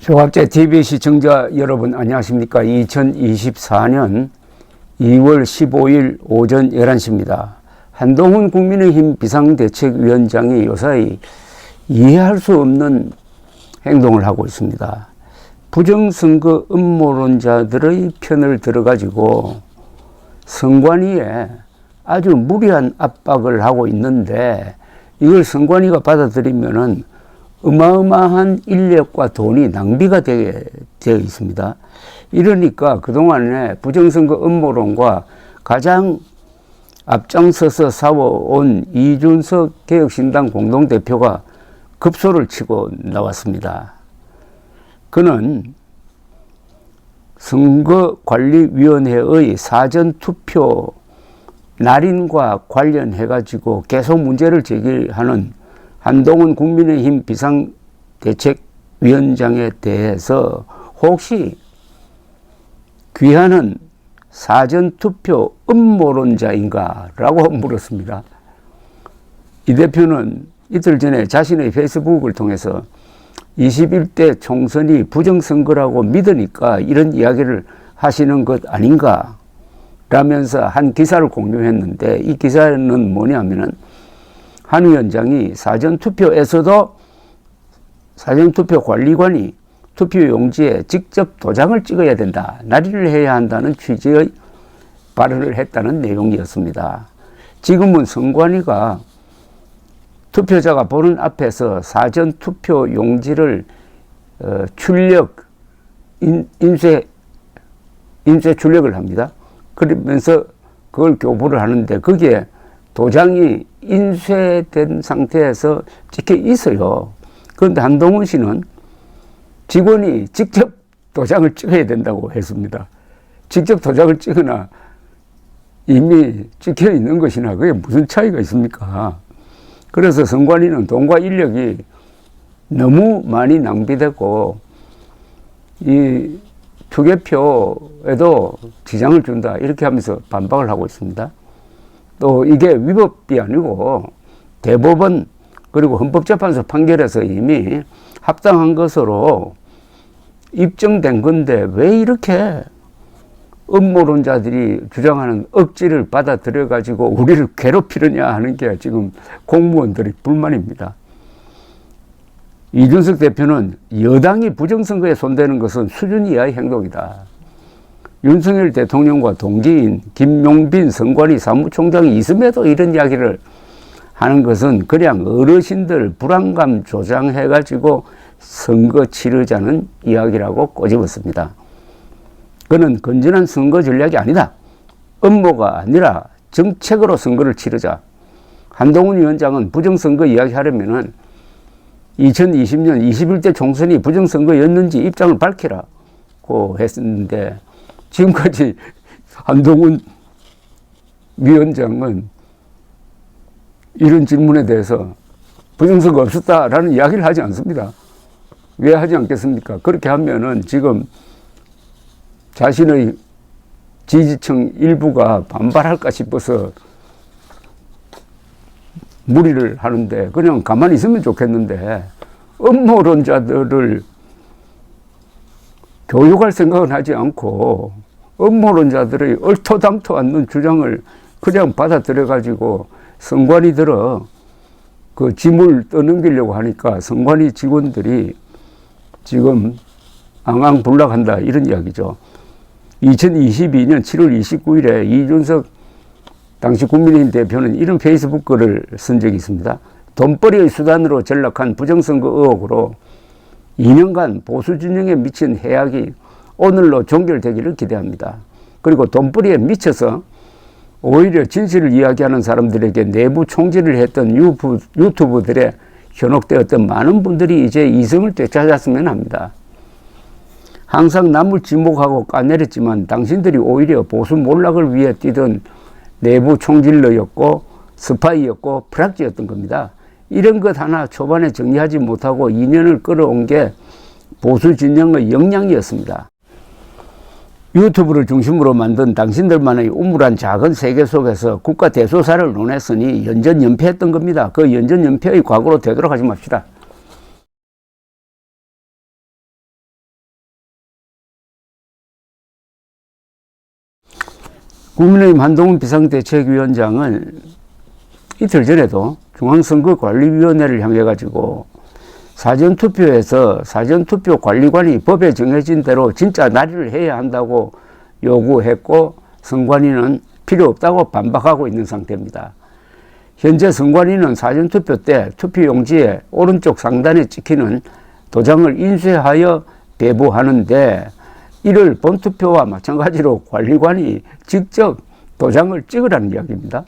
조갑제 TV 시청자 여러분 안녕하십니까. 2024년 2월 15일 오전 11시입니다. 한동훈 국민의힘 비상대책위원장이 요사이 이해할 수 없는 행동을 하고 있습니다. 부정선거 음모론자들의 편을 들어가지고 선관위에 아주 무리한 압박을 하고 있는데, 이걸 선관위가 받아들이면은 어마어마한 인력과 돈이 낭비가 되어 있습니다. 이러니까 그동안에 부정선거 음모론과 가장 앞장서서 싸워온 이준석 개혁신당 공동대표가 급소를 치고 나왔습니다. 그는 선거관리위원회의 사전투표 날인과 관련해가지고 계속 문제를 제기하는 한동훈 국민의힘 비상대책위원장에 대해서 혹시 귀하는 사전투표 음모론자인가 라고 물었습니다. 이 대표는 이틀 전에 자신의 페이스북을 통해서 21대 총선이 부정선거라고 믿으니까 이런 이야기를 하시는 것 아닌가 라면서 한 기사를 공유했는데, 이 기사는 뭐냐면은 한 위원장이 사전투표에서도 사전투표 관리관이 투표용지에 직접 도장을 찍어야 된다, 날인을 해야 한다는 취지의 발언을 했다는 내용이었습니다. 지금은 선관위가 투표자가 보는 앞에서 사전투표용지를 인쇄 출력을 합니다. 그러면서 그걸 교부를 하는데, 거기에 도장이 인쇄된 상태에서 찍혀 있어요. 그런데 한동훈 씨는 직원이 직접 도장을 찍어야 된다고 했습니다. 직접 도장을 찍으나 이미 찍혀 있는 것이나 그게 무슨 차이가 있습니까? 그래서 선관위는 돈과 인력이 너무 많이 낭비되고 이 투개표에도 지장을 준다, 이렇게 하면서 반박을 하고 있습니다. 또 이게 위법이 아니고 대법원 그리고 헌법재판소 판결에서 이미 합당한 것으로 입증된 건데, 왜 이렇게 음모론자들이 주장하는 억지를 받아들여 가지고 우리를 괴롭히느냐 하는 게 지금 공무원들의 불만입니다. 이준석 대표는 여당이 부정선거에 손대는 것은 수준 이하의 행동이다. 윤석열 대통령과 동기인 김용빈 선관위 사무총장이 있음에도 이런 이야기를 하는 것은 그냥 어르신들 불안감 조장해가지고 선거 치르자는 이야기라고 꼬집었습니다. 그는 건전한 선거 전략이 아니다, 음모가 아니라 정책으로 선거를 치르자. 한동훈 위원장은 부정선거 이야기하려면은 2020년 21대 총선이 부정선거였는지 입장을 밝히라고 했는데, 지금까지 한동훈 위원장은 이런 질문에 대해서 부정선거 없었다라는 이야기를 하지 않습니다. 왜 하지 않겠습니까? 그렇게 하면은 지금 자신의 지지층 일부가 반발할까 싶어서 무리를 하는데, 그냥 가만히 있으면 좋겠는데 음모론자들을 교육할 생각은 하지 않고 음모론자들의 얼토당토 않는 주장을 그냥 받아들여 가지고 선관위 들어 그 짐을 떠넘기려고 하니까 선관위 직원들이 지금 앙앙불락한다, 이런 이야기죠. 2022년 7월 29일에 이준석 당시 국민의힘 대표는 이런 페이스북 글을 쓴 적이 있습니다. 돈벌이의 수단으로 전락한 부정선거 의혹으로 2년간 보수 진영에 미친 해악이 오늘로 종결되기를 기대합니다. 그리고 돈벌이에 미쳐서 오히려 진실을 이야기하는 사람들에게 내부 총질을 했던 유튜브들에 현혹되었던 많은 분들이 이제 이성을 되찾았으면 합니다. 항상 남을 지목하고 까내렸지만 당신들이 오히려 보수 몰락을 위해 뛰던 내부 총질러였고 스파이였고 프락지였던 겁니다. 이런 것 하나 초반에 정리하지 못하고 2년을 끌어온 게 보수 진영의 역량이었습니다. 유튜브를 중심으로 만든 당신들만의 우물한 작은 세계 속에서 국가 대소사를 논했으니 연전연패했던 겁니다. 그 연전연패의 과거로 되돌아가지 맙시다. 국민의힘 한동훈 비상대책위원장은 이틀 전에도 중앙선거관리위원회를 향해 가지고 사전투표에서 사전투표 관리관이 법에 정해진 대로 진짜 날인을 해야 한다고 요구했고 선관위는 필요 없다고 반박하고 있는 상태입니다. 현재 선관위는 사전투표 때 투표용지에 오른쪽 상단에 찍히는 도장을 인쇄하여 배부하는데 이를 본투표와 마찬가지로 관리관이 직접 도장을 찍으라는 이야기입니다.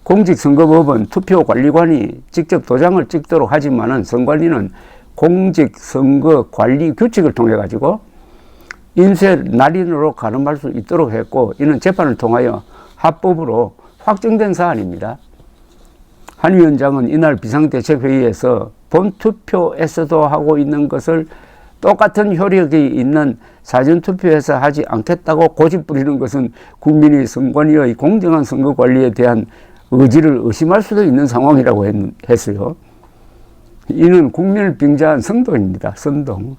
공직선거법은 투표관리관이 직접 도장을 찍도록 하지만은 선관위는 공직선거관리규칙을 통해 가지고 인쇄 날인으로 가름할 수 있도록 했고 이는 재판을 통하여 합법으로 확정된 사안입니다. 한 위원장은 이날 비상대책회의에서 본투표에서도 하고 있는 것을 똑같은 효력이 있는 사전투표에서 하지 않겠다고 고집부리는 것은 국민이 선관위의 공정한 선거관리에 대한 의지를 의심할 수도 있는 상황이라고 했어요. 이는 국민을 빙자한 선동입니다. 선동.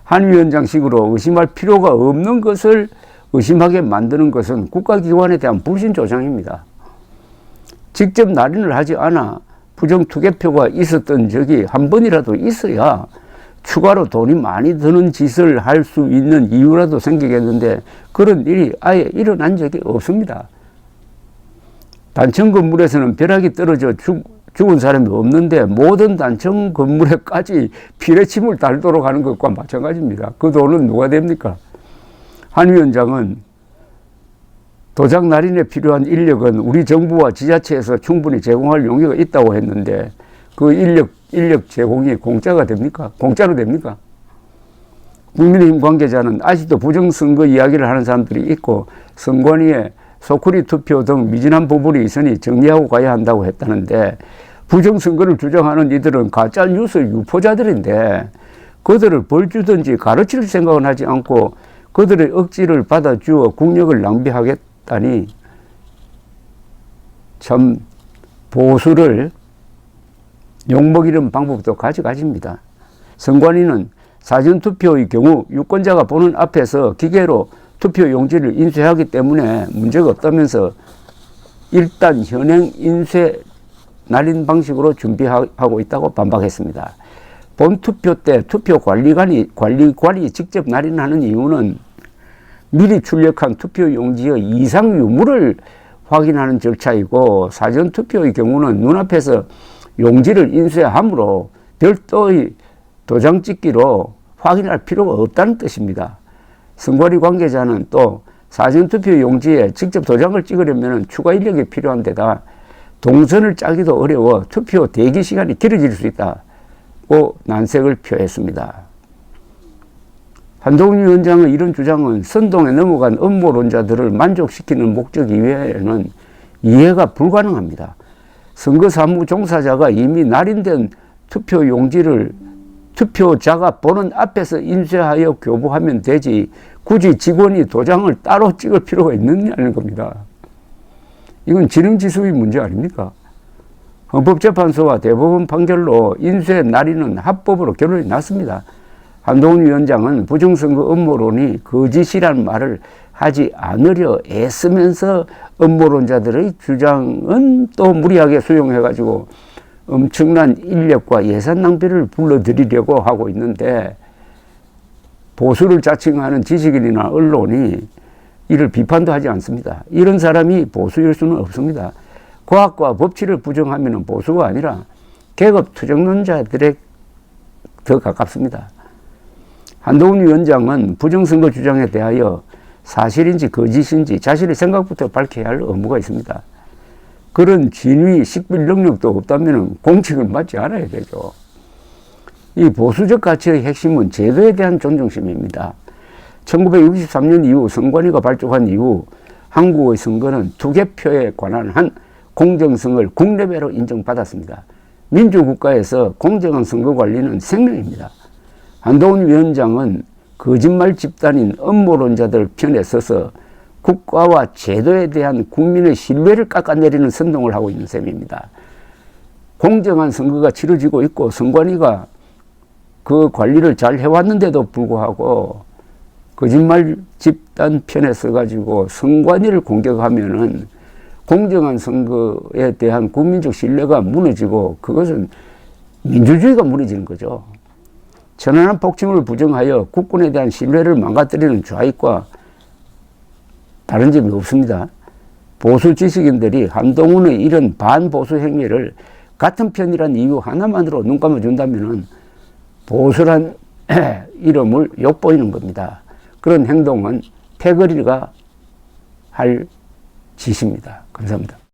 한 위원장식으로 의심할 필요가 없는 것을 의심하게 만드는 것은 국가기관에 대한 불신 조장입니다. 직접 날인을 하지 않아 부정투개표가 있었던 적이 한 번이라도 있어야 추가로 돈이 많이 드는 짓을 할 수 있는 이유라도 생기겠는데 그런 일이 아예 일어난 적이 없습니다. 단층 건물에서는 벼락이 떨어져 죽은 사람이 없는데 모든 단층 건물에까지 피뢰침을 달도록 하는 것과 마찬가지입니다. 그 돈은 누가 됩니까? 한 위원장은 도장 날인에 필요한 인력은 우리 정부와 지자체에서 충분히 제공할 용의가 있다고 했는데 그 인력 제공이 공짜가 됩니까? 공짜로 됩니까? 국민의힘 관계자는 아직도 부정선거 이야기를 하는 사람들이 있고 선관위에 소쿠리 투표 등 미진한 부분이 있으니 정리하고 가야 한다고 했다는데 부정선거를 주장하는 이들은 가짜뉴스 유포자들인데 그들을 벌 주든지 가르칠 생각은 하지 않고 그들의 억지를 받아주어 국력을 낭비하겠다니 참 보수를 욕먹이는 방법도 가지가지입니다. 선관위는 사전투표의 경우 유권자가 보는 앞에서 기계로 투표 용지를 인쇄하기 때문에 문제가 없다면서 일단 현행 인쇄 날인 방식으로 준비하고 있다고 반박했습니다. 본투표 때 투표관리관이 직접 날인하는 이유는 미리 출력한 투표 용지의 이상 유무를 확인하는 절차이고 사전투표의 경우는 눈앞에서 용지를 인쇄함으로 별도의 도장 찍기로 확인할 필요가 없다는 뜻입니다. 선관위 관계자는 또 사전투표 용지에 직접 도장을 찍으려면 추가 인력이 필요한 데다 동선을 짜기도 어려워 투표 대기 시간이 길어질 수 있다고 난색을 표했습니다. 한동훈 위원장의 이런 주장은 선동에 넘어간 음모론자들을 만족시키는 목적 이외에는 이해가 불가능합니다. 선거사무 종사자가 이미 날인된 투표 용지를 투표자가 보는 앞에서 인쇄하여 교부하면 되지 굳이 직원이 도장을 따로 찍을 필요가 있느냐는 겁니다. 이건 지능지수의 문제 아닙니까? 헌법재판소와 대법원 판결로 인쇄 날인은 합법으로 결론이 났습니다. 한동훈 위원장은 부정선거 음모론이 거짓이라는 말을 하지 않으려 애쓰면서 음모론자들의 주장은 또 무리하게 수용해가지고 엄청난 인력과 예산 낭비를 불러들이려고 하고 있는데 보수를 자칭하는 지식인이나 언론이 이를 비판도 하지 않습니다. 이런 사람이 보수일 수는 없습니다. 과학과 법치를 부정하면 보수가 아니라 계급 투정론자들에 더 가깝습니다. 한동훈 위원장은 부정선거 주장에 대하여 사실인지 거짓인지 자신의 생각부터 밝혀야 할 의무가 있습니다. 그런 진위, 식별 능력도 없다면 공직을 맡지 않아야 되죠. 이 보수적 가치의 핵심은 제도에 대한 존중심입니다. 1963년 이후 선관위가 발족한 이후 한국의 선거는 투개표에 관한 한 공정성을 국내외로 인정받았습니다. 민주국가에서 공정한 선거관리는 생명입니다. 한동훈 위원장은 거짓말 집단인 음모론자들 편에 서서 국가와 제도에 대한 국민의 신뢰를 깎아내리는 선동을 하고 있는 셈입니다. 공정한 선거가 치러지고 있고 선관위가 그 관리를 잘 해왔는데도 불구하고 거짓말 집단 편에 서가지고 선관위를 공격하면은 공정한 선거에 대한 국민적 신뢰가 무너지고 그것은 민주주의가 무너지는 거죠. 천안함 폭침을 부정하여 국군에 대한 신뢰를 망가뜨리는 좌익과 다른 점이 없습니다. 보수 지식인들이 한동훈의 이런 반보수 행위를 같은 편이란 이유 하나만으로 눈 감아준다면 보수란 이름을 욕보이는 겁니다. 그런 행동은 패거리가 할 짓입니다. 감사합니다.